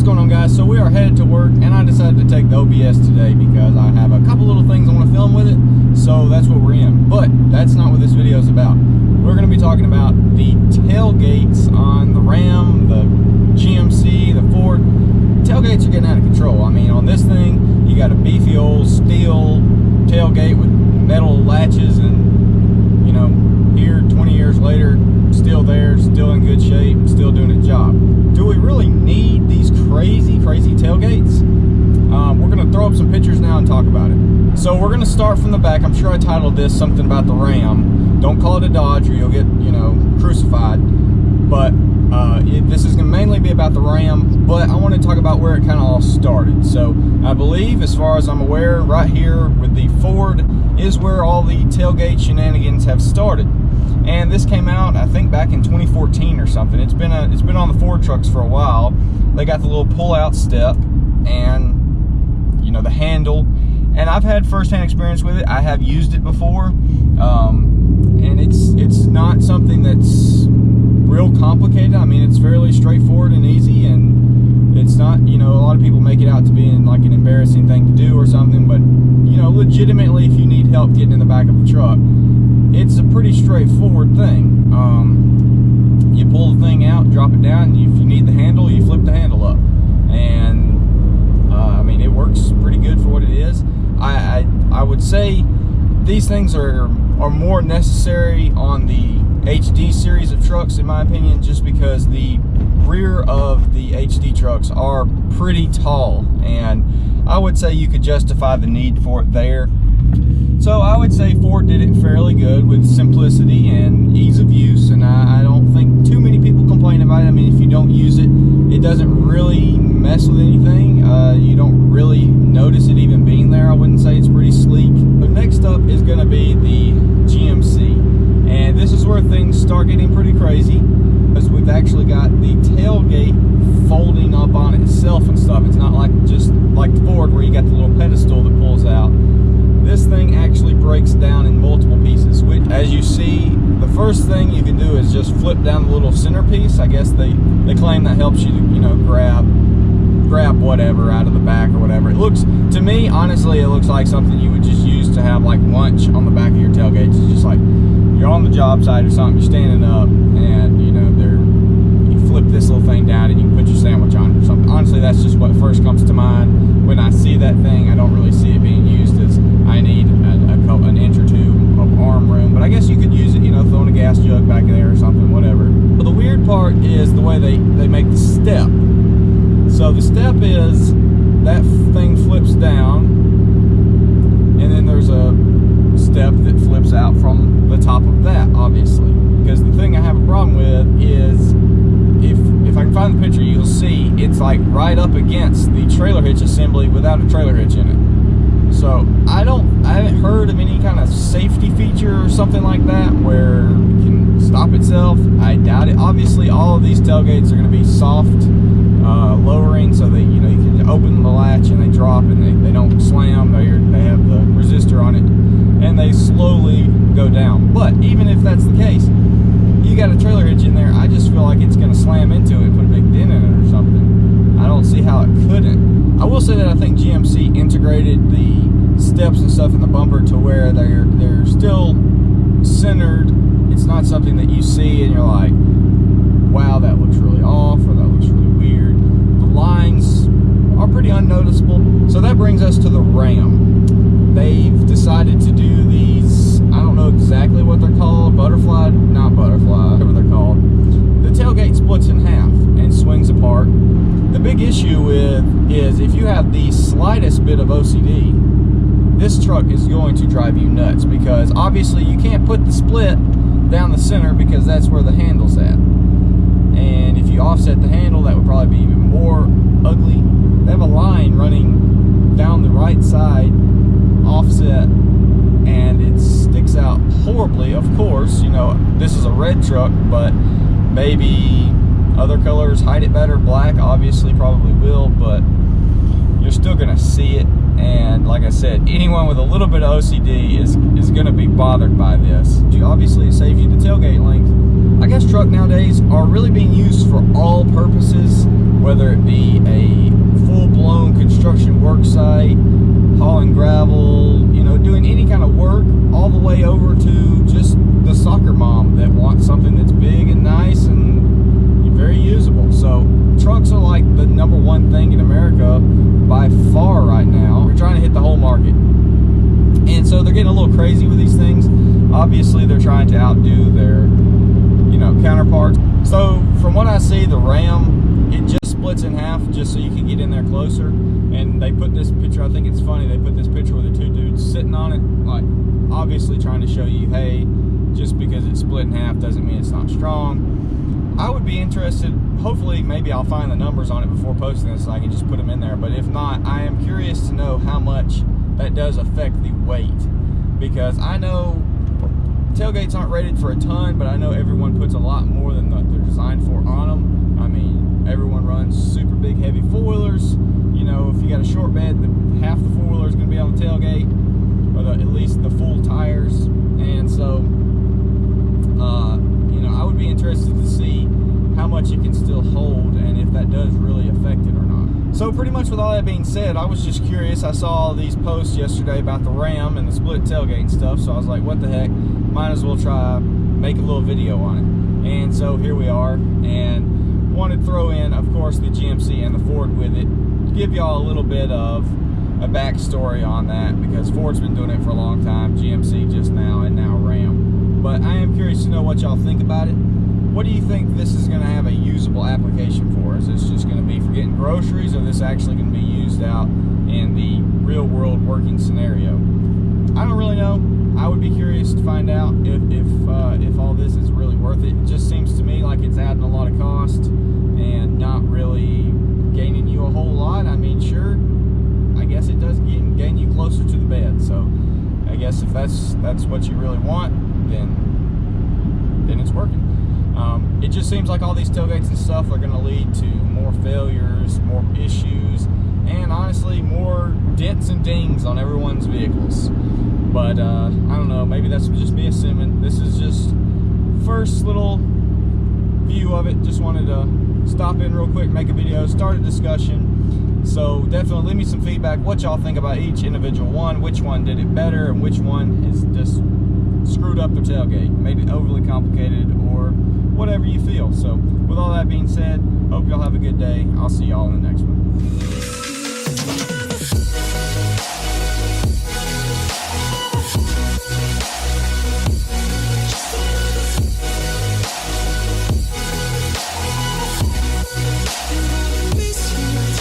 going on, guys? So we are headed to work, and I decided to take the OBS today because I have a couple little things I want to film with it, so that's what we're in. But that's not what this video is about. We're going to be talking about the tailgates on the Ram, the GMC, the Ford. Tailgates are getting out of control. I mean, on this thing, you got a beefy old steel tailgate with metal latches, and, you know, here 20 years later, still there, still in good shape, still doing its job. Do we really need these crazy tailgates? We're going to throw up some pictures now and talk about it. So we're going to start from the back. I'm sure I titled this something about the Ram. Don't call it a Dodge or you'll get, you know, crucified. But this is going to mainly be about the Ram, but I want to talk about where it kind of all started. So I believe, as far as I'm aware, right here with the Ford is where all the tailgate shenanigans have started. And this came out, I think, back in 2014 or something. It's been on the Ford trucks for a while. They got the little pull-out step and, you know, the handle. And I've had first-hand experience with it. I have used it before, and it's not something that's real complicated. I mean, it's fairly straightforward and easy, and it's not, you know, a lot of people make it out to be like an embarrassing thing to do or something. But, you know, legitimately, if you need help getting in the back of the truck, it's a pretty straightforward thing. You pull the thing out, drop it down, and if you need the handle, you flip the handle up. And, I mean, it works pretty good for what it is. I would say these things are more necessary on the HD series of trucks, in my opinion, just because the rear of the HD trucks are pretty tall. And I would say you could justify the need for it there. So I would say Ford did it fairly good with simplicity and ease of use, and I don't think too many people complain about it. I mean, if you don't use it, it doesn't really mess with anything. You don't really notice it even being there. I wouldn't say it's pretty sleek. But next up is going to be the GMC, and this is where things start getting pretty crazy, because we've actually got the tailgate folding up on itself and stuff. It's not like just like the Ford where you got the little pedestal that pulls out. This thing actually breaks down in multiple pieces, which, as you see, the first thing you can do is just flip down the little centerpiece. I guess they claim that helps you to, you know, grab whatever out of the back or whatever. It looks, to me, honestly, it looks like something you would just use to have like lunch on the back of your tailgate. It's just like you're on the job site or something, you're standing up, and, you know, you flip this little thing down and you can put your sandwich on it or something. Honestly, that's just what first comes to mind when I see that thing. I don't really see it being used as I need an inch or two of arm room, but I guess you could use it, you know, throwing a gas jug back there or something, whatever. But the weird part is the way they make the step. So the step is that thing flips down, and then there's a step that flips out from the top of that, obviously. Because the thing I have a problem with is, if I can find the picture, you'll see it's like right up against the trailer hitch assembly without a trailer hitch in it. So I haven't heard of any kind of safety feature or something like that where it can stop itself. I doubt it. Obviously, all of these tailgates are going to be soft lowering, so that, you know, you can open the latch and they drop and they don't slam. They have the resistor on it and they slowly go down. But even if that's the case, you got a trailer hitch in there, I just feel like it's going to slam into it and put a big dent in it or something. I don't see how it couldn't. I will say that I think GMC integrated the steps and stuff in the bumper to where they're still centered. It's not something that you see and you're like, wow, that looks really off, or that looks really weird. The lines are pretty unnoticeable. So that brings us to the Ram. They've decided to do these, I don't know exactly what they're called, not butterfly, whatever they're called. The tailgate splits in half and swings apart. The big issue with is if you have the slightest bit of OCD, this truck is going to drive you nuts, because obviously you can't put the split down the center because that's where the handle's at. And if you offset the handle, that would probably be even more ugly. They have a line running down the right side, offset, and it sticks out horribly. Of course, you know, this is a red truck, but maybe other colors hide it better. Black obviously probably will, but you're still gonna see it. And like I said, anyone with a little bit of OCD is gonna be bothered by this. Obviously, it saves you the tailgate length. I guess truck nowadays are really being used for all purposes, whether it be a full-blown construction work site, hauling gravel, you know, doing any kind of work, all the way over to just the soccer mom that wants something that's big and nice and very usable. So trucks are like the #1 thing in America by far right now. We're trying to hit the whole market, and so they're getting a little crazy with these things. Obviously they're trying to outdo their, you know, counterparts. So from what I see, the Ram, it just splits in half just so you can get in there closer. And they put this picture, I think it's funny, they put this picture with the two dudes sitting on it, like obviously trying to show you, hey, just because it's split in half doesn't mean it's not strong. I would be interested, hopefully maybe I'll find the numbers on it before posting this so I can just put them in there, but if not, I am curious to know how much that does affect the weight, because I know tailgates aren't rated for a ton, but I know everyone puts a lot more than they're designed for on them. I mean, everyone runs super big heavy four-wheelers. You know, if you got a short bed, half the four-wheeler is going to be on the tailgate, or at least the full tires, and so you know, I would be interested to see how much it can still hold and if that does really affect it or not. So pretty much with all that being said, I was just curious. I saw all these posts yesterday about the Ram and the split tailgate and stuff, so I was like, what the heck, might as well try make a little video on it. And so here we are, and wanted to throw in, of course, the GMC and the Ford with it, give y'all a little bit of a backstory on that, because Ford's been doing it for a long time, GMC just now, and now Ram. But I am curious to know what y'all think about it. What do you think this is going to have a usable application for? Is this just going to be for getting groceries, or is this actually going to be used out in the real world working scenario? I don't really know. I would be curious to find out if all this is really worth it. It just seems to me like it's adding a lot of cost and not really gaining you a whole lot. I mean, sure, I guess it does gain you closer to the bed. So I guess if that's what you really want, then it's working. It just seems like all these tailgates and stuff are going to lead to more failures, more issues, and honestly more dents and dings on everyone's vehicles. But I don't know, maybe that's just me assuming. This is just first little view of it. Just wanted to stop in real quick, make a video, start a discussion. So definitely leave me some feedback, what y'all think about each individual one, which one did it better, and which one is just screwed up their tailgate, made it overly complicated, or whatever you feel. So with all that being said, hope y'all have a good day. I'll see y'all in the next one.